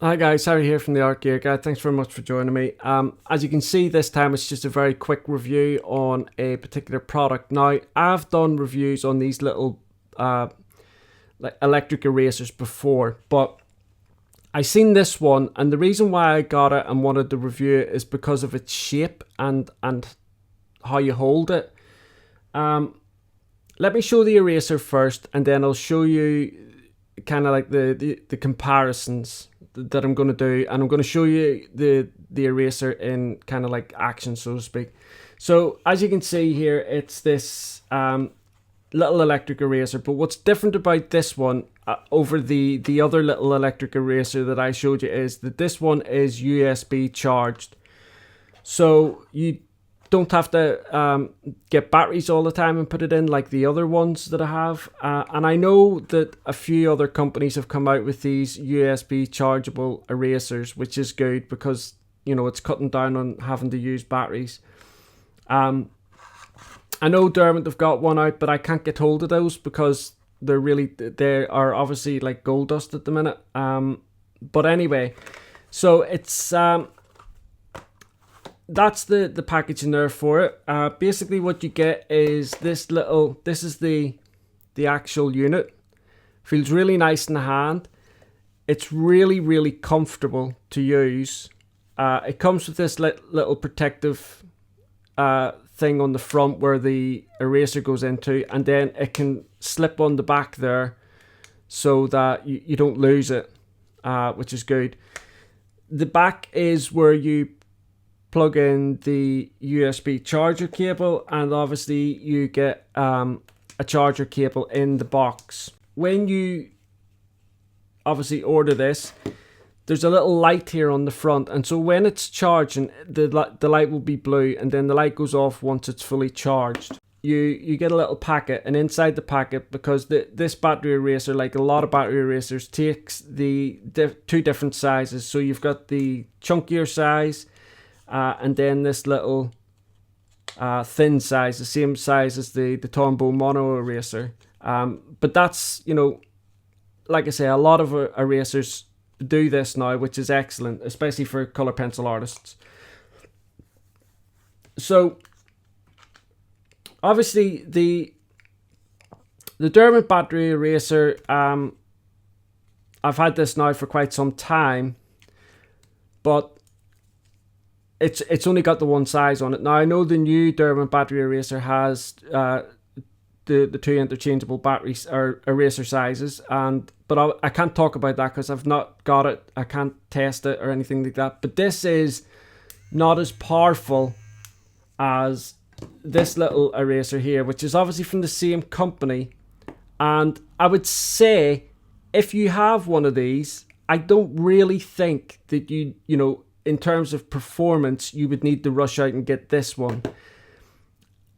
Hi guys, Harry here from the Art Gear Guide. Thanks very much for joining me. As you can see, this time it's just a very quick review on a particular product. Now, I've done reviews on these little like electric erasers before, but I seen this one, and the reason why I got it and wanted to review it is because of its shape and how you hold it. Let me show the eraser first, and then I'll show you kind of like the comparisons that I'm going to do, and I'm going to show you the eraser in kind of like action, so to speak. So as you can see here, it's this little electric eraser, but what's different about this one over the other little electric eraser that I showed you is that this one is USB charged, so you don't have to get batteries all the time and put it in like the other ones that I have. And I know that a few other companies have come out with these USB chargeable erasers, which is good because, you know, it's cutting down on having to use batteries. I know Dermot have got one out, but I can't get hold of those because they are obviously like gold dust at the minute. But anyway, so it's that's the packaging there for it. Basically what you get is this is the actual unit. Feels really nice in the hand. It's really comfortable to use. It comes with this little protective thing on the front where the eraser goes into, and then it can slip on the back there so that you don't lose it, which is good. The back is where you plug in the USB charger cable, and obviously you get a charger cable in the box. When you obviously order this, there's a little light here on the front, and so when it's charging, the light will be blue, and then the light goes off once it's fully charged. You get a little packet, and inside the packet, because this battery eraser, like a lot of battery erasers, takes the two different sizes. So you've got the chunkier size, and then this little thin size, the same size as the Tombow mono eraser. But that's, you know, like I say, a lot of erasers do this now, which is excellent, especially for color pencil artists. So obviously the Dermot battery eraser, I've had this now for quite some time, but it's only got the one size on it. Now I know the new Dermot battery eraser has the two interchangeable batteries or eraser sizes, but I can't talk about that because I've not got it. I can't test it or anything like that. But this is not as powerful as this little eraser here, which is obviously from the same company. And I would say if you have one of these, I don't really think that you know, in terms of performance, you would need to rush out and get this one.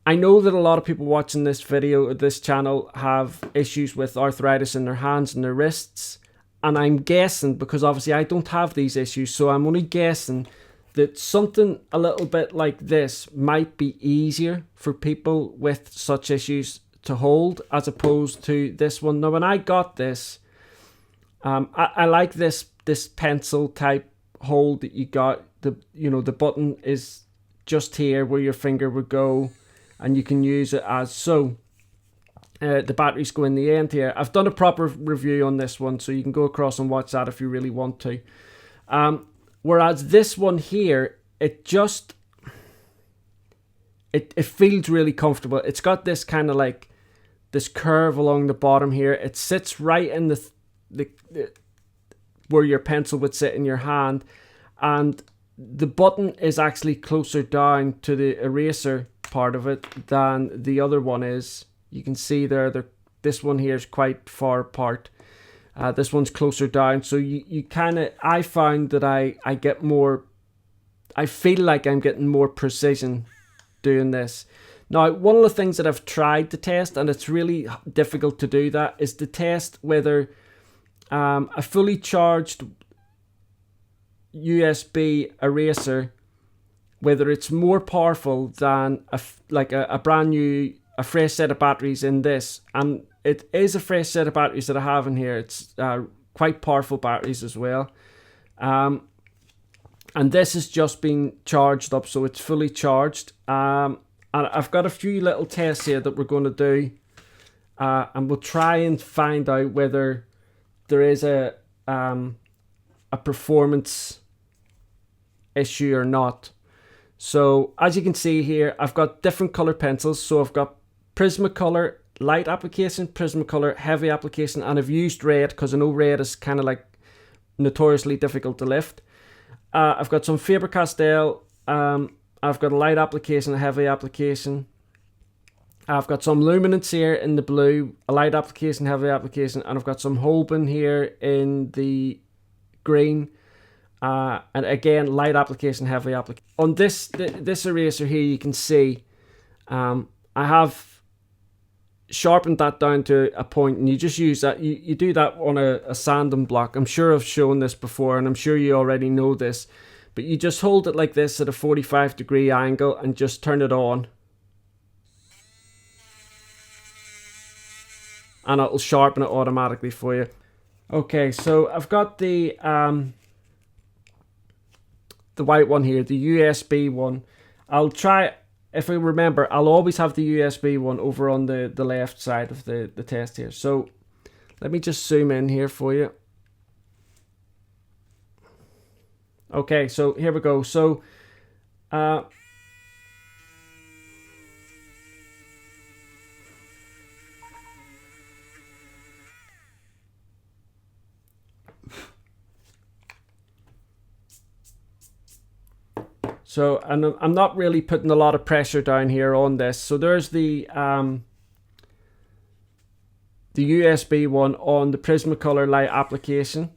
I know that a lot of people watching this video, this channel, have issues with arthritis in their hands and their wrists. And I'm guessing, because obviously I don't have these issues, so I'm only guessing that something a little bit like this might be easier for people with such issues to hold, as opposed to this one. Now, when I got this, I like this pencil type hold that you got. The button is just here where your finger would go, and you can use it as so. The batteries go in the end here. I've done a proper review on this one, so you can go across and watch that if you really want to. Whereas this one here, it feels really comfortable. It's got this kind of like this curve along the bottom here. It sits right in the where your pencil would sit in your hand, and the button is actually closer down to the eraser part of it than the other one is. You can see there, this one here is quite far apart. This one's closer down, so you kind of, I found that I get more, I feel like I'm getting more precision doing this. Now, one of the things that I've tried to test, and it's really difficult to do that, is to test whether a fully charged USB eraser, whether it's more powerful than a brand new, a fresh set of batteries in this. And it is a fresh set of batteries that I have in here. It's quite powerful batteries as well. And this has just been charged up, so it's fully charged. And I've got a few little tests here that we're going to do, and we'll try and find out whether there is a performance issue or not. So as you can see here, I've got different color pencils. So I've got Prismacolor light application, Prismacolor heavy application, and I've used red because I know red is kind of like notoriously difficult to lift. I've got some Faber-Castell. I've got a light application, a heavy application. I've got some luminance here in the blue, a light application, heavy application, and I've got some Holbein here in the green. And again, light application, heavy application. On this eraser here, you can see I have sharpened that down to a point, and you just use that. You do that on a sanding block. I'm sure I've shown this before, and I'm sure you already know this, but you just hold it like this at a 45-degree angle and just turn it on, and it'll sharpen it automatically for you. Okay, so I've got the white one here, the USB one. I'll try, if I remember, I'll always have the USB one over on the left side of the test here. So let me just zoom in here for you. Okay, so here we go. So and I'm not really putting a lot of pressure down here on this. So there's the USB one on the Prismacolor light application,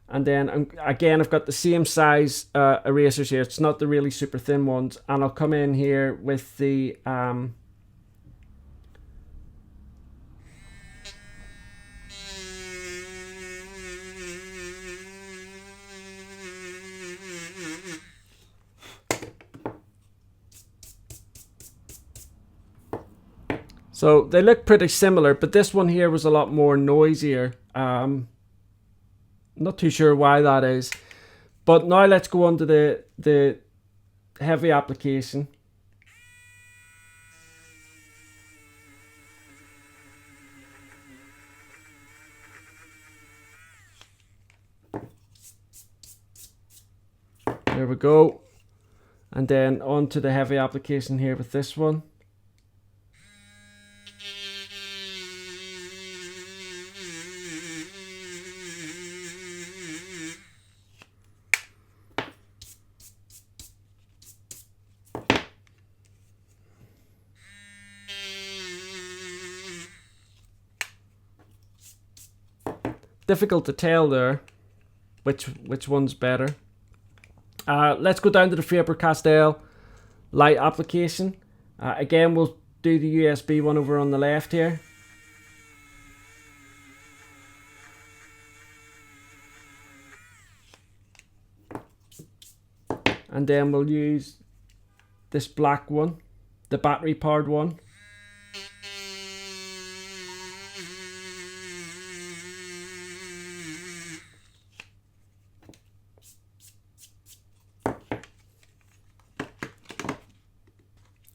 and then again I've got the same size erasers here. It's not the really super thin ones, and I'll come in here with the so they look pretty similar, but this one here was a lot more noisier. Not too sure why that is. But now let's go on to the heavy application. There we go. And then on to the heavy application here with this one. Difficult to tell there which one's better. Let's go down to the Faber-Castell light application. Again, we'll do the USB one over on the left here. And then we'll use this black one, the battery powered one.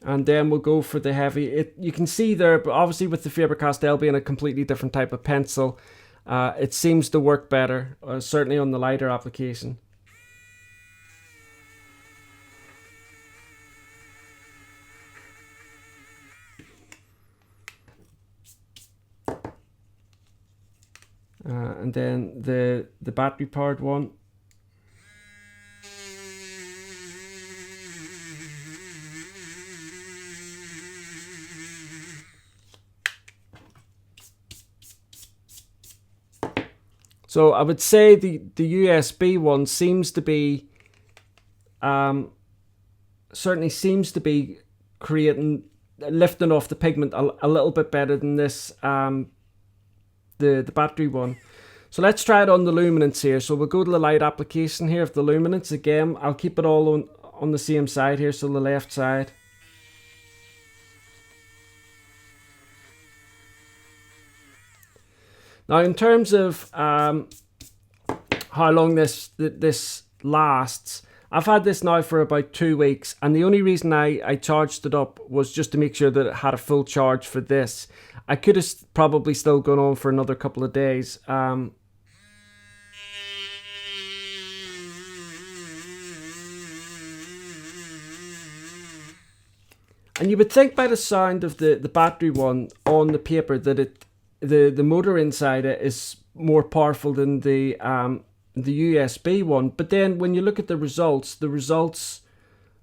And then we'll go for the heavy. You can see there, but obviously with the Faber-Castell being a completely different type of pencil, it seems to work better, certainly on the lighter application. And then the battery powered one. So I would say the USB one seems to be, certainly seems to be lifting off the pigment a little bit better than this, the battery one. So let's try it on the luminance here. So we'll go to the light application here of the luminance. Again, I'll keep it all on the same side here, so the left side. Now in terms of how long this lasts. I've had this now for about 2 weeks, and the only reason I charged it up was just to make sure that it had a full charge for this. I could have probably still gone on for another couple of days. And you would think by the sound of the battery one on the paper that the motor inside it is more powerful than the USB one. But then when you look at the results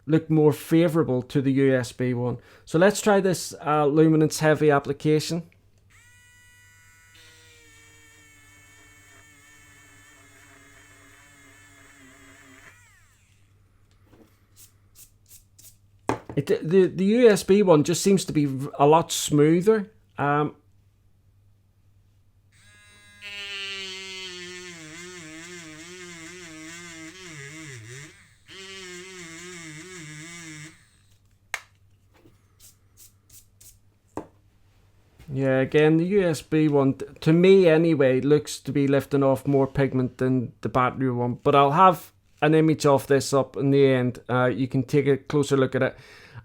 look more favorable to the USB one. So let's try this luminance heavy application. The USB one just seems to be a lot smoother. Yeah, again, the USB one, to me anyway, looks to be lifting off more pigment than the battery one. But I'll have an image of this up in the end. You can take a closer look at it.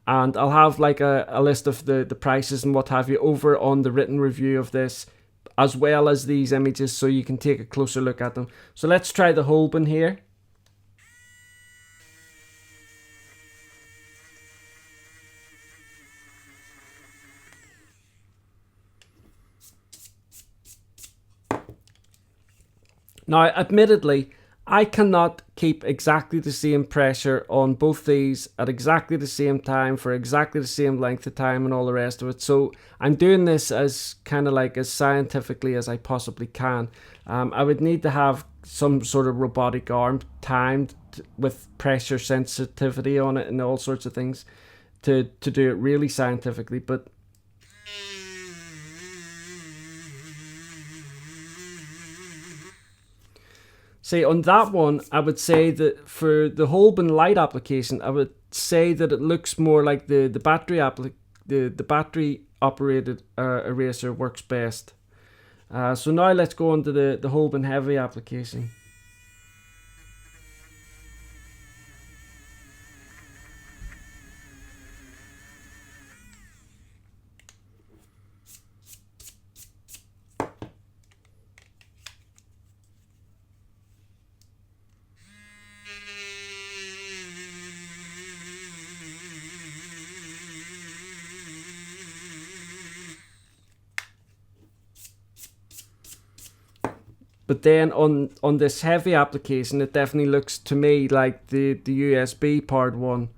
And I'll have like a list of the prices and what have you over on the written review of this, as well as these images, so you can take a closer look at them. So let's try the Holben here. Now, admittedly, I cannot keep exactly the same pressure on both these at exactly the same time for exactly the same length of time and all the rest of it. So I'm doing this as kind of like as scientifically as I possibly can. I would need to have some sort of robotic arm timed with pressure sensitivity on it and all sorts of things to do it really scientifically. But see, on that one, I would say that for the Holben light application, I would say that it looks more like the battery operated eraser works best. So now let's go on to the Holben heavy application. But then on this heavy application, it definitely looks to me like the USB powered one.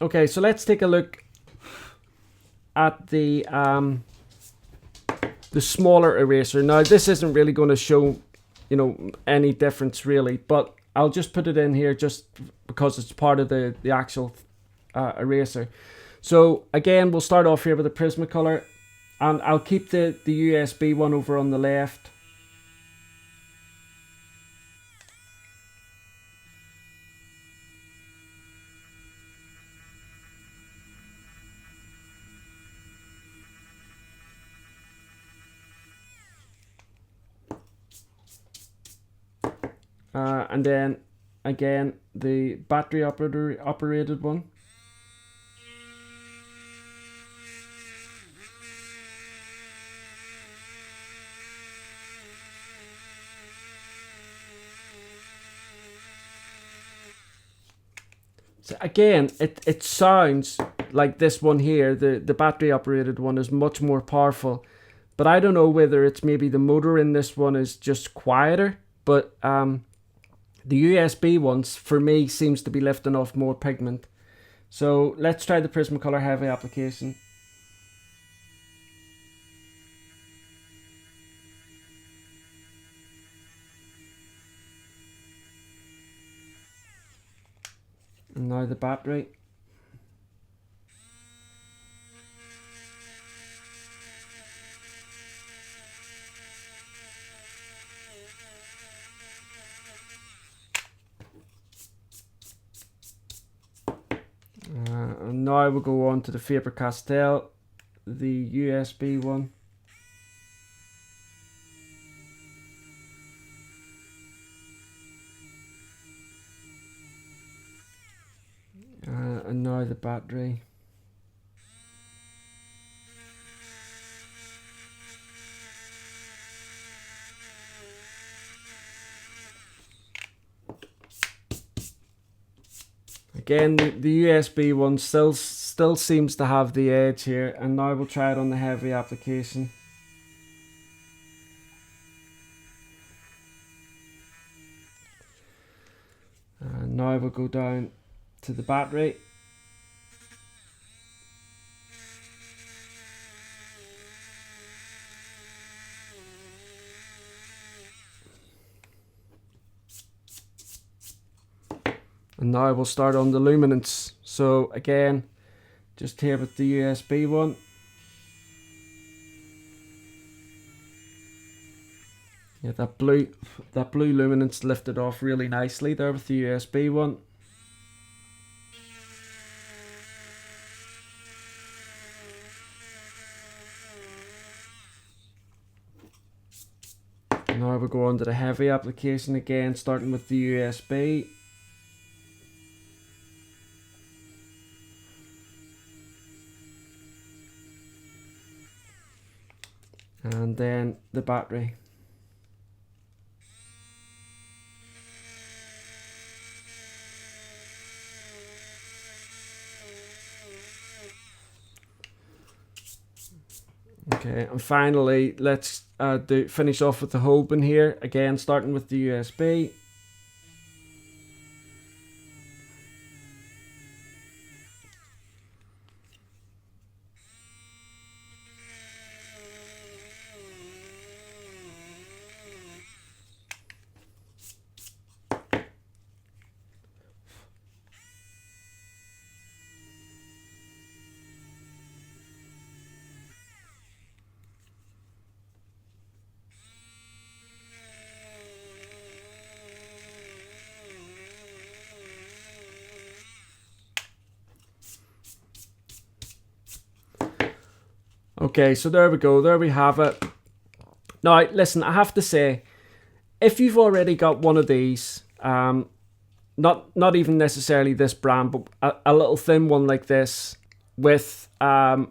Okay, so let's take a look at the smaller eraser. Now, this isn't really going to show, you know, any difference really, but I'll just put it in here just because it's part of the actual eraser. So again, we'll start off here with the Prismacolor, and I'll keep the USB one over on the left. And then again the battery operated one. So again, it sounds like this one here, the battery operated one, is much more powerful, but I don't know whether it's maybe the motor in this one is just quieter, but the USB ones, for me, seems to be lifting off more pigment. So let's try the Prismacolor heavy application. And now the battery. And now we'll go on to the Faber-Castell, the USB one. And now the battery. Again, the USB one still seems to have the edge here, and now we'll try it on the heavy application. And now we'll go down to the battery. And now we'll start on the luminance. So again, just here with the USB one. Yeah, that blue luminance lifted off really nicely there with the USB one. Now we'll go on to the heavy application again, starting with the USB. And then the battery. Okay, and finally, let's finish off with the whole bin here. Again, starting with the USB. Okay, so there we go. There we have it. Now, listen, I have to say, if you've already got one of these, not even necessarily this brand, but a little thin one like this with the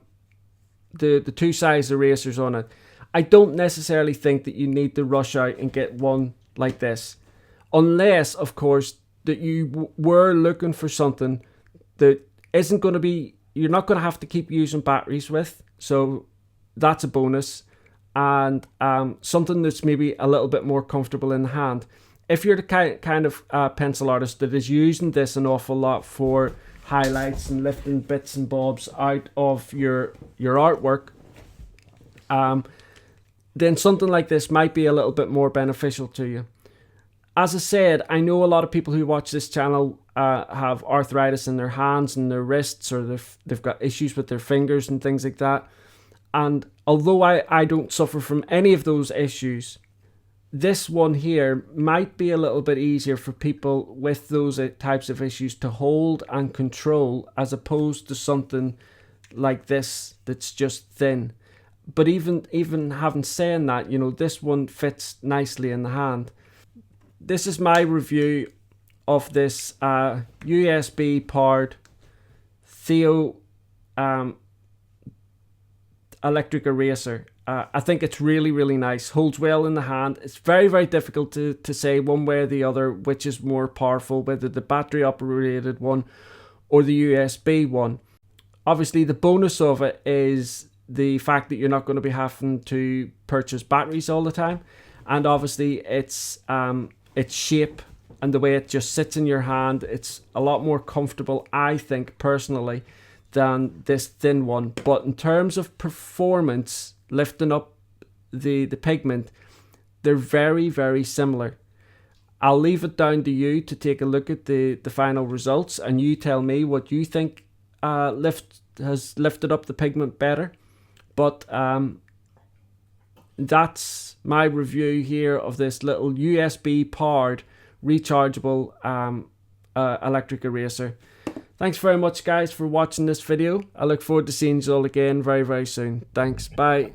two size erasers on it, I don't necessarily think that you need to rush out and get one like this, unless, of course, that you were looking for something that isn't going to be, you're not going to have to keep using batteries with. So that's a bonus, and something that's maybe a little bit more comfortable in the hand. If you're the kind of pencil artist that is using this an awful lot for highlights and lifting bits and bobs out of your artwork, then something like this might be a little bit more beneficial to you. As I said, I know a lot of people who watch this channel have arthritis in their hands and their wrists, or they've got issues with their fingers and things like that. And although I don't suffer from any of those issues, this one here might be a little bit easier for people with those types of issues to hold and control, as opposed to something like this that's just thin. But even having said that, you know, this one fits nicely in the hand. This is my review of this USB powered Tihoo electric eraser. I think it's really nice, holds well in the hand. It's very difficult to say one way or the other which is more powerful, whether the battery operated one or the USB one. Obviously the bonus of it is the fact that you're not going to be having to purchase batteries all the time, and obviously its shape and the way it just sits in your hand, it's a lot more comfortable, I think personally, than this thin one. But in terms of performance, lifting up the pigment, they're very similar. I'll leave it down to you to take a look at the final results, and you tell me what you think has lifted up the pigment better. But that's my review here of this little USB powered rechargeable electric eraser. Thanks very much, guys, for watching this video. I look forward to seeing you all again very soon. Thanks. Bye.